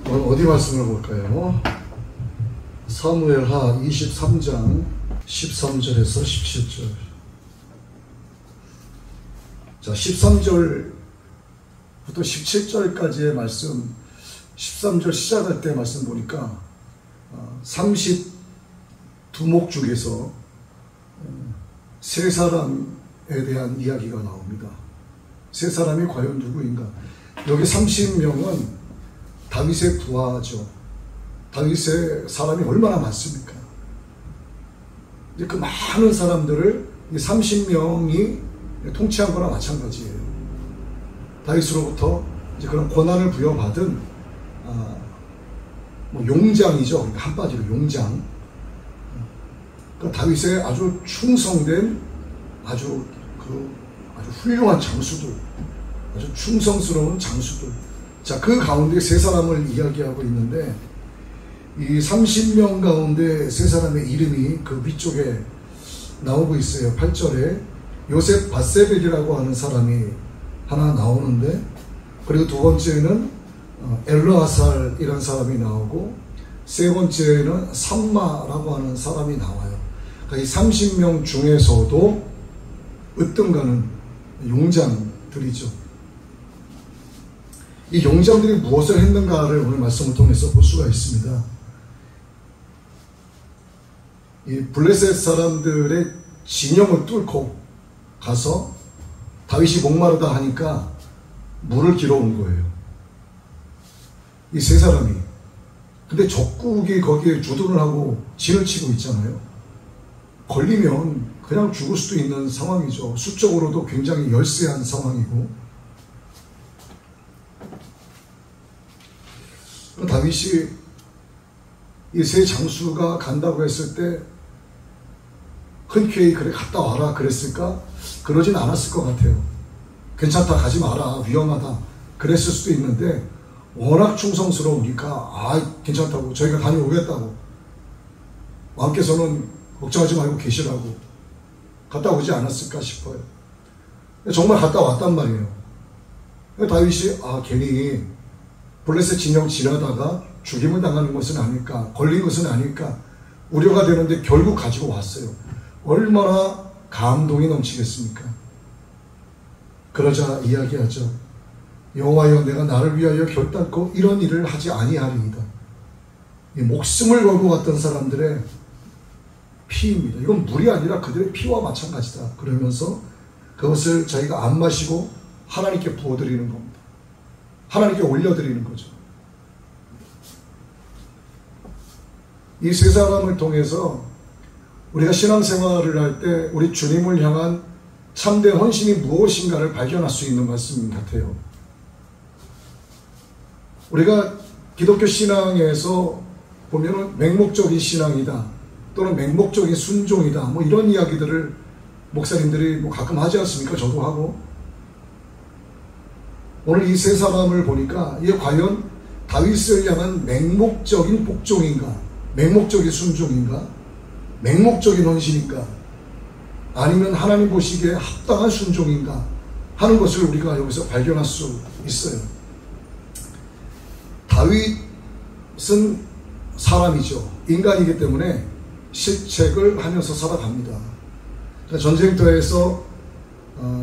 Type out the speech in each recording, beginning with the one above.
오늘 어디 말씀을 볼까요? 사무엘하 23장 13절에서 17절. 자, 13절부터 17절까지의 말씀, 13절 시작할 때 말씀 보니까 32목 중에서 세 사람에 대한 이야기가 나옵니다. 세 사람이 과연 누구인가? 여기 30명은 다윗의 부하죠. 다윗의 사람이 얼마나 많습니까? 이제 그 많은 사람들을 이 30명이 통치한 거나 마찬가지예요. 다윗으로부터 이제 그런 권한을 부여받은 용장이죠. 한마디로 용장. 그러니까 다윗의 아주 충성된 아주 훌륭한 장수들, 아주 충성스러운 장수들. 자, 그 가운데 세 사람을 이야기하고 있는데, 이 30명 가운데 세 사람의 이름이 그 위쪽에 나오고 있어요. 8절에 요셉 바세벨이라고 하는 사람이 하나 나오는데, 그리고 두 번째는 엘르아살이라는 사람이 나오고, 세 번째는 삼마라고 하는 사람이 나와요. 그러니까 이 30명 중에서도 으뜸가는 용장들이죠. 이 용장들이 무엇을 했는가를 오늘 말씀을 통해서 볼 수가 있습니다. 이 블레셋 사람들의 진영을 뚫고 가서 다윗이 목마르다 하니까 물을 길어온 거예요. 이 세 사람이. 근데 적국이 거기에 주둔을 하고 진을 치고 있잖아요. 걸리면 그냥 죽을 수도 있는 상황이죠. 수적으로도 굉장히 열세한 상황이고. 다윗이 이 세 장수가 간다고 했을 때 흔쾌히 그래 갔다 와라 그랬을까? 그러진 않았을 것 같아요. 괜찮다, 가지 마라, 위험하다 그랬을 수도 있는데, 워낙 충성스러우니까 괜찮다고, 저희가 다녀오겠다고, 왕께서는 걱정하지 말고 계시라고 갔다 오지 않았을까 싶어요. 정말 갔다 왔단 말이에요. 다윗이 괜히 블레셋 진영 지나다가 죽임을 당하는 것은 아닐까, 걸린 것은 아닐까 우려가 되는데 결국 가지고 왔어요. 얼마나 감동이 넘치겠습니까? 그러자 이야기하죠. 여호와여, 내가 나를 위하여 결단코 이런 일을 하지 아니하리이다. 이 목숨을 걸고 갔던 사람들의 피입니다. 이건 물이 아니라 그들의 피와 마찬가지다. 그러면서 그것을 저희가 안 마시고 하나님께 부어드리는 겁니다. 하나님께 올려드리는 거죠. 이 세 사람을 통해서 우리가 신앙생활을 할 때 우리 주님을 향한 참된 헌신이 무엇인가를 발견할 수 있는 말씀 같아요. 우리가 기독교 신앙에서 보면은 맹목적인 신앙이다, 또는 맹목적인 순종이다, 이런 이야기들을 목사님들이 가끔 하지 않습니까? 저도 하고. 오늘 이 세 사람을 보니까 이게 과연 다윗을 향한 맹목적인 복종인가, 맹목적인 순종인가, 맹목적인 헌신인가, 아니면 하나님 보시기에 합당한 순종인가 하는 것을 우리가 여기서 발견할 수 있어요. 다윗은 사람이죠. 인간이기 때문에 실책을 하면서 살아갑니다. 전쟁터에서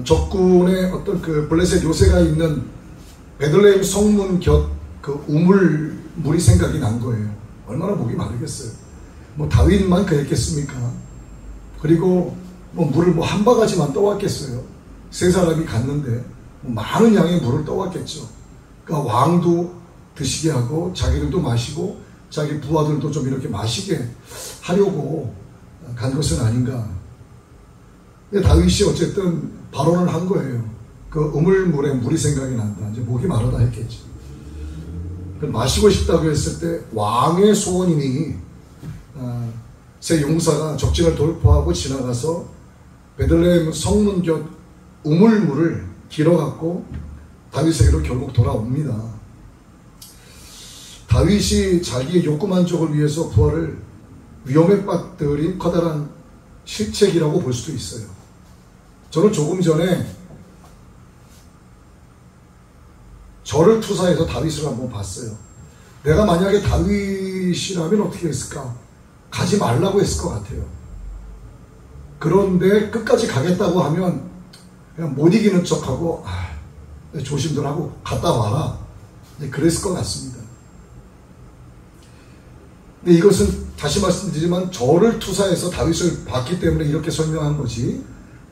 적군의 어떤 그 블레셋 요새가 있는 베들레헴 성문 곁 그 우물물이 생각이 난 거예요. 얼마나 목이 마르겠어요. 다윗만 그랬겠습니까? 그리고 물을 한 바가지만 떠왔겠어요. 세 사람이 갔는데 많은 양의 물을 떠왔겠죠. 그러니까 왕도 드시게 하고 자기들도 마시고 자기 부하들도 좀 이렇게 마시게 하려고 간 것은 아닌가. 근데 다윗이 어쨌든 발언을 한 거예요. 그 우물물에 물이 생각이 난다. 이제 목이 마르다 했겠지. 마시고 싶다고 했을 때 왕의 소원이니 세 용사가 적진을 돌파하고 지나가서 베들레헴 성문 곁 우물물을 길어갖고 다윗에게로 결국 돌아옵니다. 다윗이 자기의 욕구 만족을 위해서 부하를 위험에 빠뜨린 커다란 실책이라고 볼 수도 있어요. 저는 조금 전에 저를 투사해서 다윗을 한번 봤어요. 내가 만약에 다윗이라면 어떻게 했을까? 가지 말라고 했을 것 같아요. 그런데 끝까지 가겠다고 하면 그냥 못 이기는 척하고 조심들 하고 갔다 와라, 그랬을 것 같습니다. 근데 이것은 다시 말씀드리지만 저를 투사해서 다윗을 봤기 때문에 이렇게 설명한 거지,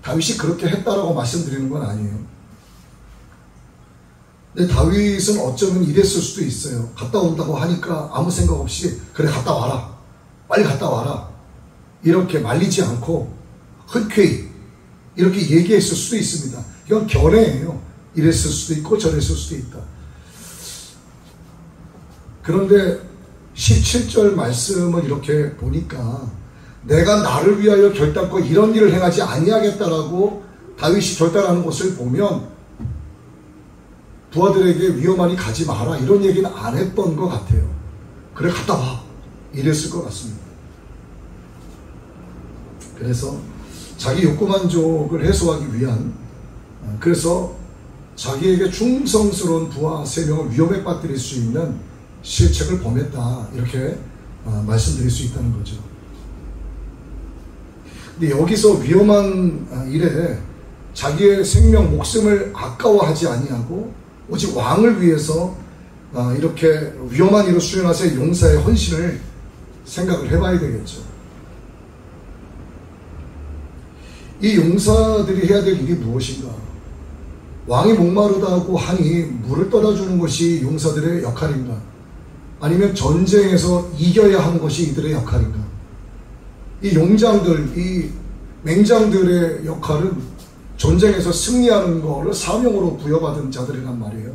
다윗이 그렇게 했다라고 말씀드리는 건 아니에요. 근데 다윗은 어쩌면 이랬을 수도 있어요. 갔다 온다고 하니까 아무 생각 없이 그래 갔다 와라, 빨리 갔다 와라, 이렇게 말리지 않고 흔쾌히 이렇게 얘기했을 수도 있습니다. 이건 견해예요. 이랬을 수도 있고 저랬을 수도 있다. 그런데 17절 말씀을 이렇게 보니까 내가 나를 위하여 결단코 이런 일을 행하지 아니하겠다라고 다윗이 결단하는 것을 보면 부하들에게 위험하니 가지 마라 이런 얘기는 안 했던 것 같아요. 그래 갔다 와 이랬을 것 같습니다. 그래서 자기 욕구만족을 해소하기 위한, 그래서 자기에게 충성스러운 부하 3명을 위험에 빠뜨릴 수 있는 실책을 범했다, 이렇게 말씀드릴 수 있다는 거죠. 근데 여기서 위험한 일에 자기의 생명, 목숨을 아까워하지 아니하고 오직 왕을 위해서 이렇게 위험한 일을 수행하세 용사의 헌신을 생각을 해봐야 되겠죠. 이 용사들이 해야 될 일이 무엇인가? 왕이 목마르다고 하니 물을 떠다주는 것이 용사들의 역할인가? 아니면 전쟁에서 이겨야 하는 것이 이들의 역할인가? 이 용장들, 이 맹장들의 역할은 전쟁에서 승리하는 것을 사명으로 부여받은 자들이란 말이에요.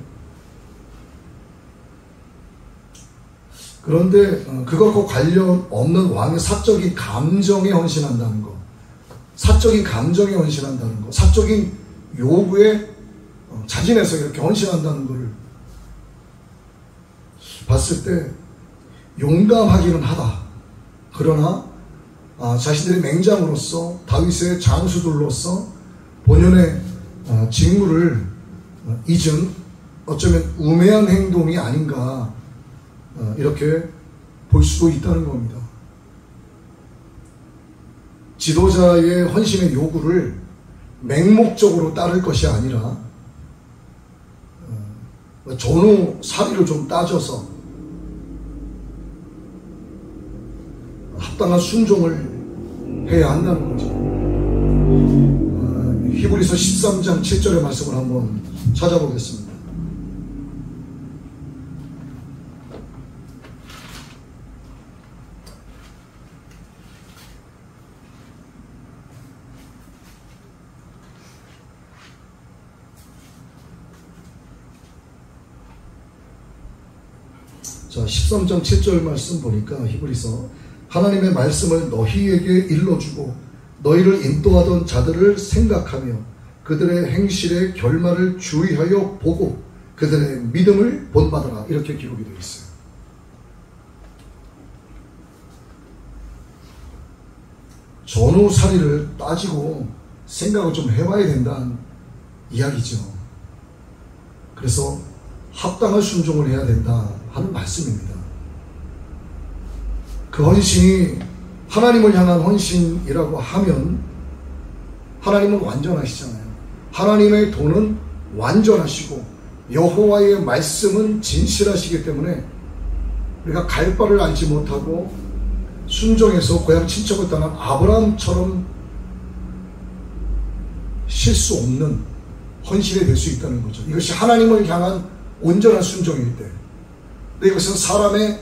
그런데 그것과 관련 없는 왕의 사적인 감정에 헌신한다는 것, 사적인 감정에 헌신한다는 것, 사적인 요구에 자진해서 이렇게 헌신한다는 것을 봤을 때 용감하기는 하다. 그러나 자신들의 맹장으로서, 다윗의 장수들로서 본연의 직무를 잊은 어쩌면 우매한 행동이 아닌가, 이렇게 볼 수도 있다는 겁니다. 지도자의 헌신의 요구를 맹목적으로 따를 것이 아니라 전후 사리를 좀 따져서 합당한 순종을 해야 한다는 거죠. 히브리서 13장 7절의 말씀을 한번 찾아보겠습니다. 자, 13장 7절 말씀 보니까 히브리서, 하나님의 말씀을 너희에게 일러주고 너희를 인도하던 자들을 생각하며 그들의 행실의 결말을 주의하여 보고 그들의 믿음을 본받아라, 이렇게 기록이 되어 있어요. 전후사리를 따지고 생각을 좀 해봐야 된다는 이야기죠. 그래서 합당한 순종을 해야 된다 하는 말씀입니다. 그 헌신이 하나님을 향한 헌신이라고 하면 하나님은 완전하시잖아요. 하나님의 도는 완전하시고 여호와의 말씀은 진실하시기 때문에 우리가 갈 바를 알지 못하고 순종해서 고향 친척을 떠난 아브라함처럼 실수 없는 헌신이 될 수 있다는 거죠. 이것이 하나님을 향한 온전한 순종일 때. 근데 이것은 사람의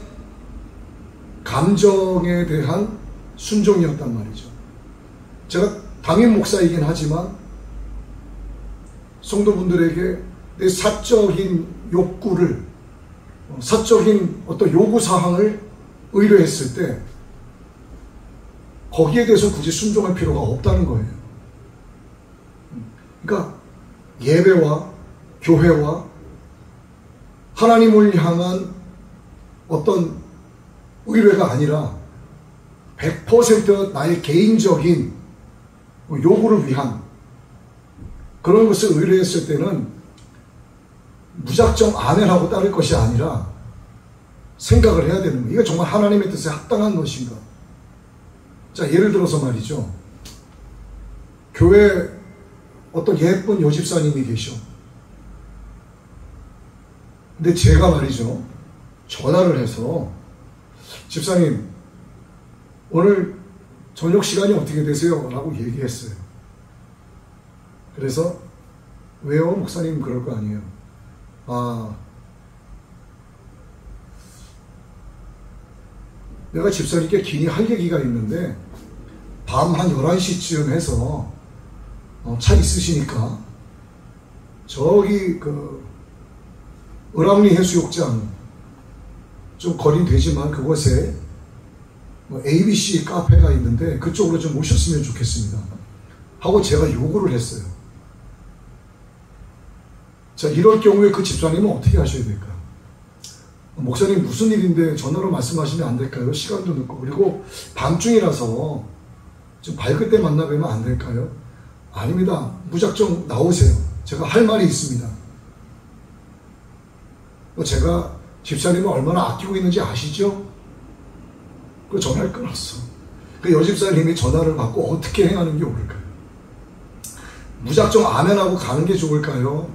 감정에 대한 순종이었단 말이죠. 제가 담임 목사이긴 하지만 성도분들에게 내 사적인 욕구를, 사적인 어떤 요구사항을 의뢰했을 때 거기에 대해서 굳이 순종할 필요가 없다는 거예요. 그러니까 예배와 교회와 하나님을 향한 어떤 의뢰가 아니라 100% 나의 개인적인 요구를 위한 그런 것을 의뢰했을 때는 무작정 아멘하고 따를 것이 아니라 생각을 해야 되는 거예요. 이게 정말 하나님의 뜻에 합당한 것인가? 자, 예를 들어서 말이죠. 교회 어떤 예쁜 여집사님이 계셔. 근데 제가 말이죠, 전화를 해서 집사님 오늘 저녁 시간이 어떻게 되세요? 라고 얘기했어요. 그래서 왜요? 목사님 그럴 거 아니에요. 내가 집사님께 긴히 할 얘기가 있는데 밤 한 11시쯤 해서 차 있으시니까 저기 을왕리 해수욕장 좀 거리 되지만 그곳에 ABC 카페가 있는데 그쪽으로 좀 오셨으면 좋겠습니다 하고 제가 요구를 했어요. 자, 이럴 경우에 그 집사님은 어떻게 하셔야 될까? 목사님 무슨 일인데 전화로 말씀하시면 안 될까요? 시간도 늦고 그리고 밤중이라서 좀 밝을 때 만나뵈면 안 될까요? 아닙니다. 무작정 나오세요. 제가 할 말이 있습니다. 제가 집사님을 얼마나 아끼고 있는지 아시죠? 그 전화를 끊었어. 그 여집사님이 전화를 받고 어떻게 행하는 게 옳을까요? 무작정 아멘하고 가는 게 좋을까요?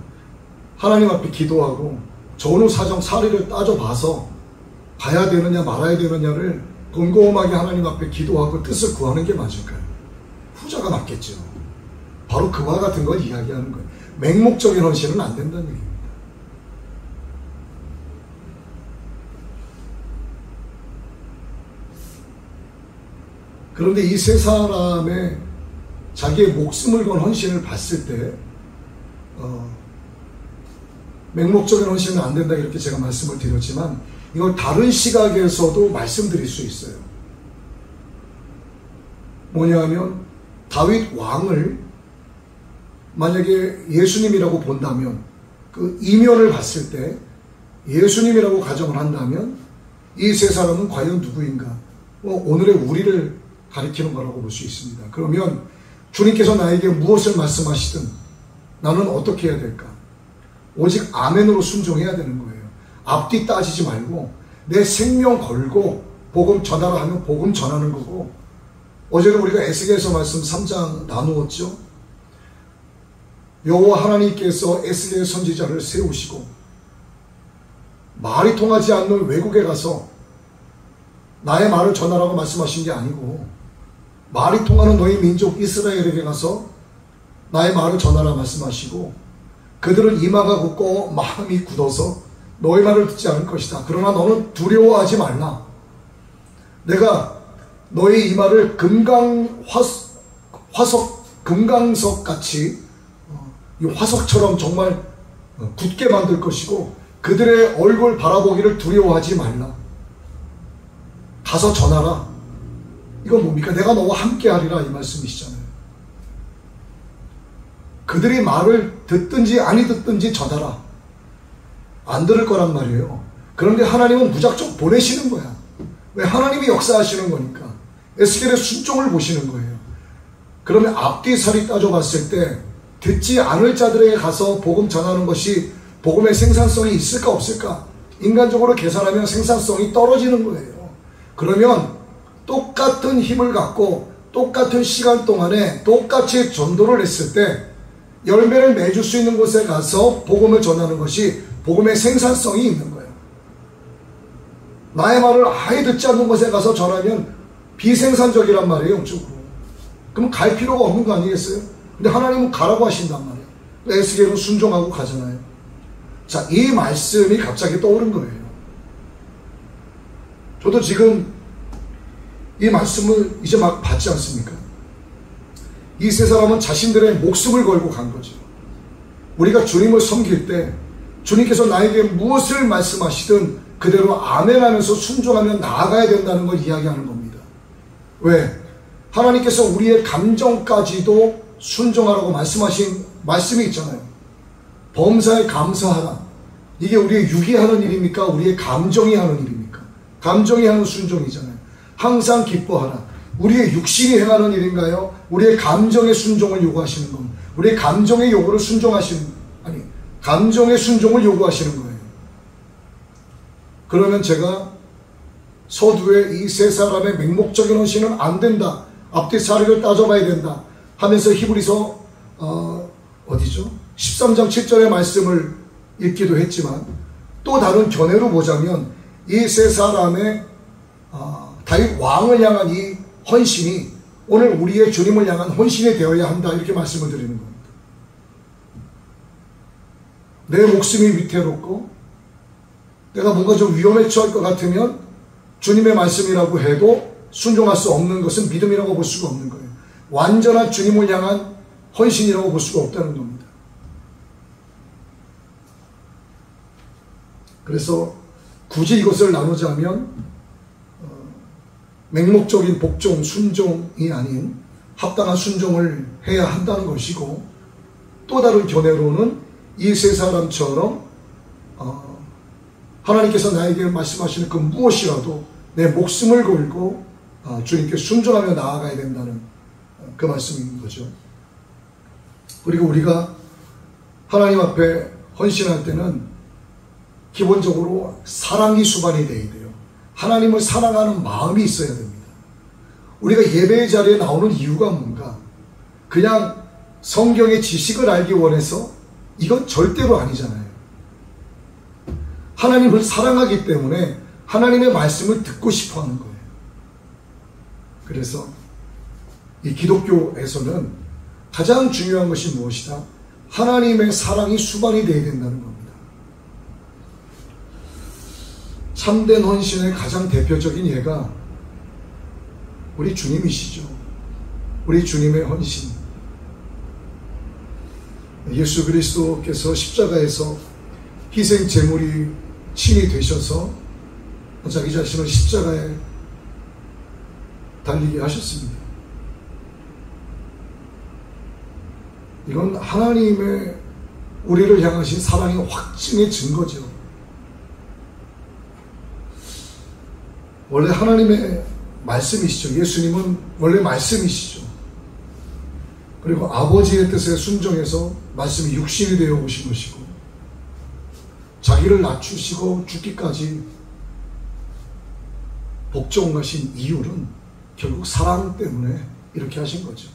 하나님 앞에 기도하고 전후 사정 사리를 따져봐서 가야 되느냐 말아야 되느냐를 곰곰하게 하나님 앞에 기도하고 뜻을 구하는 게 맞을까요? 후자가 맞겠죠. 바로 그와 같은 걸 이야기하는 거예요. 맹목적인 헌신은 안 된다는 얘기입니다. 그런데 이 세 사람의 자기의 목숨을 건 헌신을 봤을 때 맹목적인 헌신은 안 된다 이렇게 제가 말씀을 드렸지만 이걸 다른 시각에서도 말씀드릴 수 있어요. 뭐냐면 다윗 왕을 만약에 예수님이라고 본다면 그 이면을 봤을 때 예수님이라고 가정을 한다면 이 세 사람은 과연 누구인가? 오늘의 우리를 가리키는 거라고 볼 수 있습니다. 그러면 주님께서 나에게 무엇을 말씀하시든 나는 어떻게 해야 될까? 오직 아멘으로 순종해야 되는 거예요. 앞뒤 따지지 말고 내 생명 걸고 복음 전하라 하면 복음 전하는 거고, 어제는 우리가 에스겔서 말씀 3장 나누었죠. 여호와 하나님께서 에스겔 선지자를 세우시고 말이 통하지 않는 외국에 가서 나의 말을 전하라고 말씀하신 게 아니고 말이 통하는 너희 민족 이스라엘에게 가서 나의 말을 전하라 말씀하시고 그들은 이마가 굳고 마음이 굳어서 너희 말을 듣지 않을 것이다. 그러나 너는 두려워하지 말라. 내가 너희 이마를 금강석 같이 이 화석처럼 정말 굳게 만들 것이고 그들의 얼굴 바라보기를 두려워하지 말라. 가서 전하라. 이건 뭡니까? 내가 너와 함께 하리라 이 말씀이시잖아요. 그들이 말을 듣든지 아니 듣든지 전하라. 안 들을 거란 말이에요. 그런데 하나님은 무작정 보내시는 거야. 왜? 하나님이 역사하시는 거니까. 에스겔의 순종을 보시는 거예요. 그러면 앞뒤살이 따져봤을 때 듣지 않을 자들에게 가서 복음 전하는 것이 복음의 생산성이 있을까 없을까? 인간적으로 계산하면 생산성이 떨어지는 거예요. 그러면 똑같은 힘을 갖고 똑같은 시간 동안에 똑같이 전도를 했을 때 열매를 맺을 수 있는 곳에 가서 복음을 전하는 것이 복음의 생산성이 있는 거예요. 나의 말을 아예 듣지 않는 곳에 가서 전하면 비생산적이란 말이에요, 영적으로. 그럼 갈 필요가 없는 거 아니겠어요? 근데 하나님은 가라고 하신단 말이에요. 에스겔은 순종하고 가잖아요. 자, 이 말씀이 갑자기 떠오른 거예요. 저도 지금 이 말씀을 이제 막 받지 않습니까? 이 세 사람은 자신들의 목숨을 걸고 간 거죠. 우리가 주님을 섬길 때 주님께서 나에게 무엇을 말씀하시든 그대로 아멘하면서 순종하며 나아가야 된다는 걸 이야기하는 겁니다. 왜? 하나님께서 우리의 감정까지도 순종하라고 말씀하신 말씀이 있잖아요. 범사에 감사하라. 이게 우리의 육이 하는 일입니까? 우리의 감정이 하는 일입니까? 감정이 하는 순종이잖아요. 항상 기뻐하라. 우리의 육신이 행하는 일인가요? 우리의 감정의 순종을 요구하시는 겁니다. 우리의 감정의 요구를 감정의 순종을 요구하시는 거예요. 그러면 제가 서두에 이 세 사람의 맹목적인 헌신은 안 된다. 앞뒤 사리를 따져봐야 된다 하면서 히브리서 어디죠? 13장 7절의 말씀을 읽기도 했지만, 또 다른 견해로 보자면 이 세 사람의 다윗 왕을 향한 이 헌신이 오늘 우리의 주님을 향한 헌신이 되어야 한다, 이렇게 말씀을 드리는 겁니다. 내 목숨이 위태롭고 내가 뭔가 좀 위험에 처할 것 같으면 주님의 말씀이라고 해도 순종할 수 없는 것은 믿음이라고 볼 수가 없는 거예요. 완전한 주님을 향한 헌신이라고 볼 수가 없다는 겁니다. 그래서 굳이 이것을 나누자면 맹목적인 복종, 순종이 아닌 합당한 순종을 해야 한다는 것이고, 또 다른 견해로는 이 세 사람처럼 하나님께서 나에게 말씀하시는 그 무엇이라도 내 목숨을 걸고 주님께 순종하며 나아가야 된다는 그 말씀인 거죠. 그리고 우리가 하나님 앞에 헌신할 때는 기본적으로 사랑이 수반이 되어야 돼요. 하나님을 사랑하는 마음이 있어야 됩니다. 우리가 예배의 자리에 나오는 이유가 뭔가? 그냥 성경의 지식을 알기 원해서? 이건 절대로 아니잖아요. 하나님을 사랑하기 때문에 하나님의 말씀을 듣고 싶어 하는 거예요. 그래서 이 기독교에서는 가장 중요한 것이 무엇이다? 하나님의 사랑이 수반이 되어야 된다는 겁니다. 참된 헌신의 가장 대표적인 예가 우리 주님이시죠. 우리 주님의 헌신. 예수 그리스도께서 십자가에서 희생 제물이 친히 되셔서 자기 자신을 십자가에 달리게 하셨습니다. 이건 하나님의 우리를 향하신 사랑의 확증의 증거죠. 원래 하나님의 말씀이시죠. 예수님은 원래 말씀이시죠. 그리고 아버지의 뜻에 순종해서 말씀이 육신이 되어 오신 것이고, 자기를 낮추시고 죽기까지 복종하신 이유는 결국 사랑 때문에 이렇게 하신 거죠.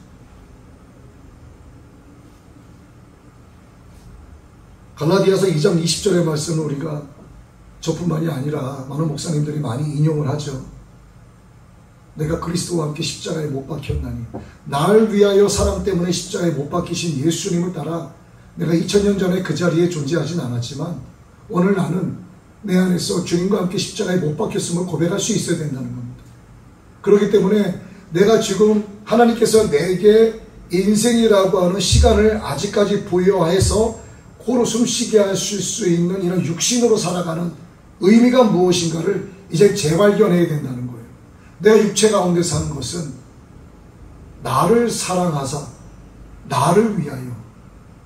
갈라디아서 2장 20절의 말씀은 우리가 저뿐만이 아니라 많은 목사님들이 많이 인용을 하죠. 내가 그리스도와 함께 십자가에 못 박혔나니, 나를 위하여 사랑 때문에 십자가에 못 박히신 예수님을 따라 내가 2000년 전에 그 자리에 존재하진 않았지만 오늘 나는 내 안에서 주님과 함께 십자가에 못 박혔음을 고백할 수 있어야 된다는 겁니다. 그렇기 때문에 내가 지금 하나님께서 내게 인생이라고 하는 시간을 아직까지 부여해서 코로 숨쉬게 하실 수 있는 이런 육신으로 살아가는 의미가 무엇인가를 이제 재발견해야 된다는 거예요. 내가 육체 가운데 사는 것은 나를 사랑하사 나를 위하여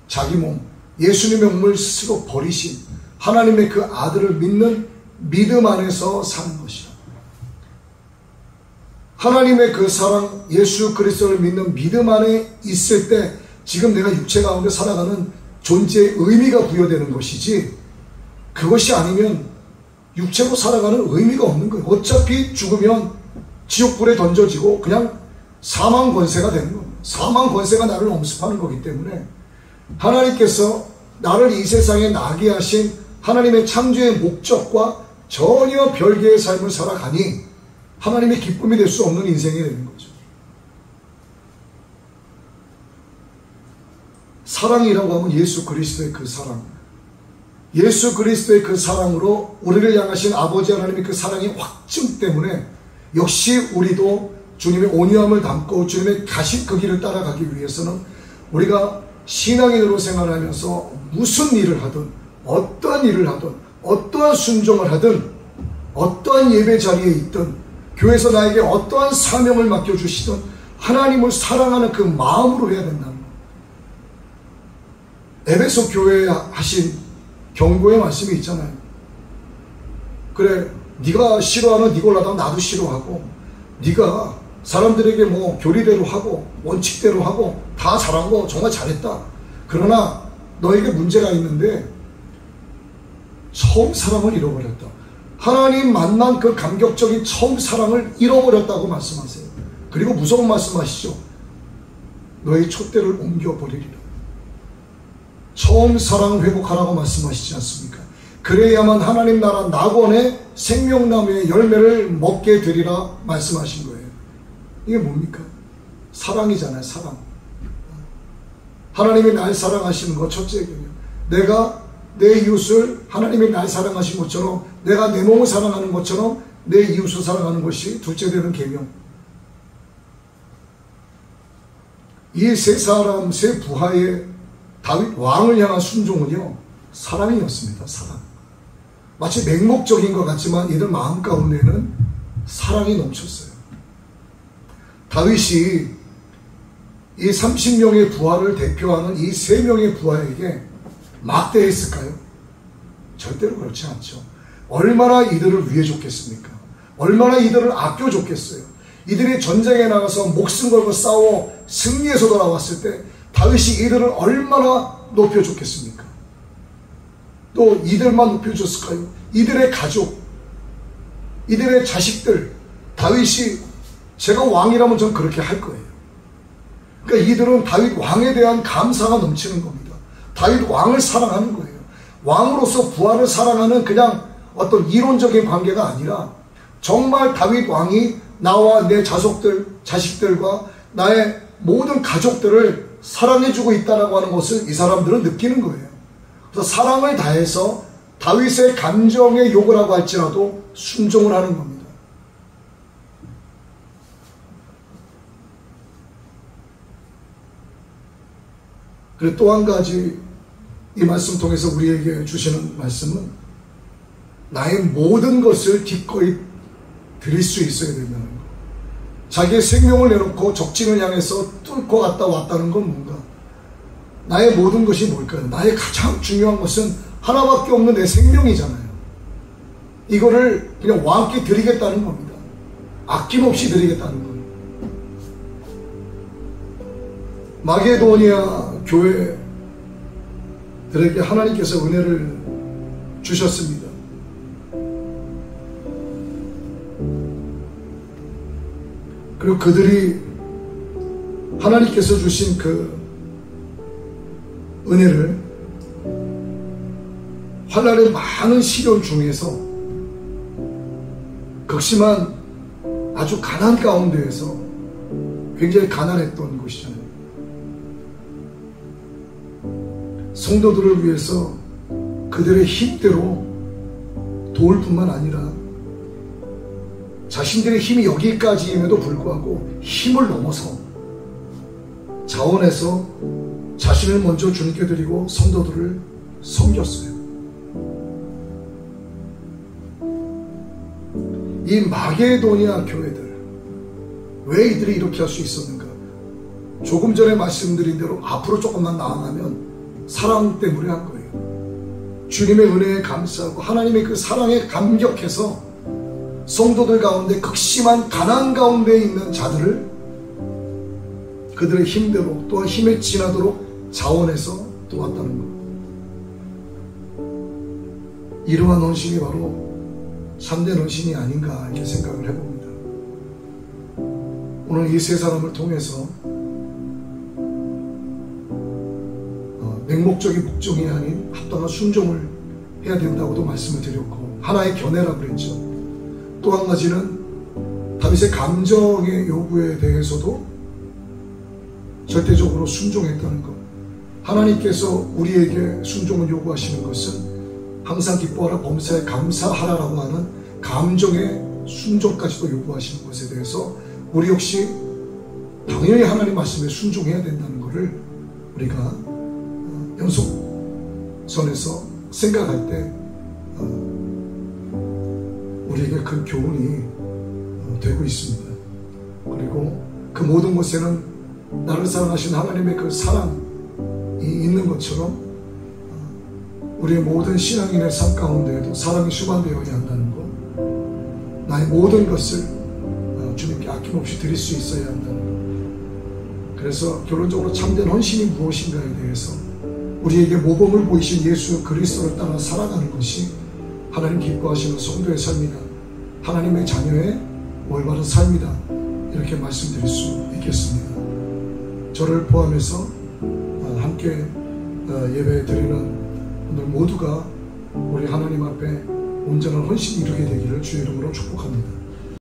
자기 몸, 예수님의 몸을 스스로 버리신 하나님의 그 아들을 믿는 믿음 안에서 사는 것이라. 하나님의 그 사랑, 예수 그리스도를 믿는 믿음 안에 있을 때 지금 내가 육체 가운데 살아가는 존재의 의미가 부여되는 것이지, 그것이 아니면 육체로 살아가는 의미가 없는 거예요. 어차피 죽으면 지옥불에 던져지고 그냥 사망 권세가 되는 겁니다. 사망 권세가 나를 엄습하는 거기 때문에 하나님께서 나를 이 세상에 나게 하신 하나님의 창조의 목적과 전혀 별개의 삶을 살아가니 하나님의 기쁨이 될 수 없는 인생이 되는 거죠. 사랑이라고 하면 예수 그리스도의 그 사랑, 예수 그리스도의 그 사랑으로 우리를 향하신 아버지 하나님의 그 사랑의 확증 때문에 역시 우리도 주님의 온유함을 담고 주님의 가신 그 길을 따라가기 위해서는 우리가 신앙인으로 생활하면서 무슨 일을 하든, 어떠한 일을 하든, 어떠한 순종을 하든, 어떠한 예배 자리에 있든, 교회에서 나에게 어떠한 사명을 맡겨주시든 하나님을 사랑하는 그 마음으로 해야 된다는 거예요. 에베소 교회에 하신 경고의 말씀이 있잖아요. 그래, 네가 싫어하는 니골라당 나도 싫어하고, 네가 사람들에게 뭐 교리대로 하고 원칙대로 하고 다 잘한 거 정말 잘했다. 그러나 너에게 문제가 있는데 처음 사랑을 잃어버렸다. 하나님 만난 그 감격적인 처음 사랑을 잃어버렸다고 말씀하세요. 그리고 무서운 말씀하시죠. 너의 촛대를 옮겨버리리라. 처음 사랑을 회복하라고 말씀하시지 않습니까? 그래야만 하나님 나라 낙원의 생명나무의 열매를 먹게 되리라 말씀하신 거예요. 이게 뭡니까? 사랑이잖아요. 사랑. 하나님이 날 사랑하시는 것 첫째군요. 내가 내 이웃을 하나님이 날 사랑하신 것처럼, 내가 내 몸을 사랑하는 것처럼 내 이웃을 사랑하는 것이 둘째 되는 계명. 이 세 사람, 세 부하의 다윗 왕을 향한 순종은요, 사랑이었습니다. 사랑. 마치 맹목적인 것 같지만 이들 마음 가운데는 사랑이 넘쳤어요. 다윗이 이 30명의 부하를 대표하는 이 3명의 부하에게 막대했을까요? 절대로 그렇지 않죠. 얼마나 이들을 위해 줬겠습니까? 얼마나 이들을 아껴줬겠어요. 이들이 전쟁에 나가서 목숨 걸고 싸워 승리해서 돌아왔을 때 다윗이 이들을 얼마나 높여줬겠습니까? 또 이들만 높여줬을까요? 이들의 가족, 이들의 자식들, 다윗이 제가 왕이라면 저는 그렇게 할 거예요. 그러니까 이들은 다윗 왕에 대한 감사가 넘치는 겁니다. 다윗 왕을 사랑하는 거예요. 왕으로서 부하를 사랑하는 그냥 어떤 이론적인 관계가 아니라 정말 다윗 왕이 나와 내 자식들과 나의 모든 가족들을 사랑해주고 있다고 하는 것을 이 사람들은 느끼는 거예요. 그래서 사랑을 다해서 다윗의 감정에 욕을 하고 할지라도 순종을 하는 겁니다. 그리고 또 한 가지 이 말씀 통해서 우리에게 주시는 말씀은 나의 모든 것을 기꺼이 드릴 수 있어야 된다는 것. 자기의 생명을 내놓고 적진을 향해서 뚫고 갔다 왔다는 건 뭔가? 나의 모든 것이 뭘까요? 나의 가장 중요한 것은 하나밖에 없는 내 생명이잖아요. 이거를 그냥 왕께 드리겠다는 겁니다. 아낌없이 드리겠다는 거예요. 마게도니아 교회들에게 하나님께서 은혜를 주셨습니다. 그리고 그들이 하나님께서 주신 그 은혜를 환난의 많은 시련 중에서 극심한 아주 가난 가운데에서 굉장히 가난했던 곳이잖아요. 성도들을 위해서 그들의 힘대로 도울 뿐만 아니라 자신들의 힘이 여기까지임에도 불구하고 힘을 넘어서 자원해서 자신을 먼저 주님께 드리고 성도들을 섬겼어요. 이 마게도니아 교회들, 왜 이들이 이렇게 할 수 있었는가? 조금 전에 말씀드린 대로 앞으로 조금만 나아가면 사랑 때문에 한 거예요. 주님의 은혜에 감사하고 하나님의 그 사랑에 감격해서 성도들 가운데 극심한 가난 가운데 있는 자들을 그들의 힘대로 또한 힘에 지나도록 자원해서 도왔다는 것. 이러한 헌신이 바로 참된 헌신이 아닌가 이렇게 생각을 해봅니다. 오늘 이 세 사람을 통해서 맹목적인 복종이 아닌 합당한 순종을 해야 된다고도 말씀을 드렸고, 하나의 견해라고 그랬죠. 또 한 가지는 다윗의 감정의 요구에 대해서도 절대적으로 순종했다는 것. 하나님께서 우리에게 순종을 요구하시는 것은 항상 기뻐하라 범사에 감사하라라고 하는 감정의 순종까지도 요구하시는 것에 대해서 우리 역시 당연히 하나님 말씀에 순종해야 된다는 것을 우리가 연속선에서 생각할 때 우리에게 그 교훈이 되고 있습니다. 그리고 그 모든 곳에는 나를 사랑하신 하나님의 그 사랑이 있는 것처럼 우리의 모든 신앙인의 삶 가운데에도 사랑이 수반되어야 한다는 것, 나의 모든 것을 주님께 아낌없이 드릴 수 있어야 한다는 것. 그래서 결론적으로 참된 헌신이 무엇인가에 대해서 우리에게 모범을 보이신 예수 그리스도를 따라 살아가는 것이 하나님 기뻐하시는 성도의 삶이다. 하나님의 자녀의 올바른 삶이다. 이렇게 말씀드릴 수 있겠습니다. 저를 포함해서 함께 예배 드리는 오늘 모두가 우리 하나님 앞에 온전한 헌신 이루게 되기를 주의 이름으로 축복합니다.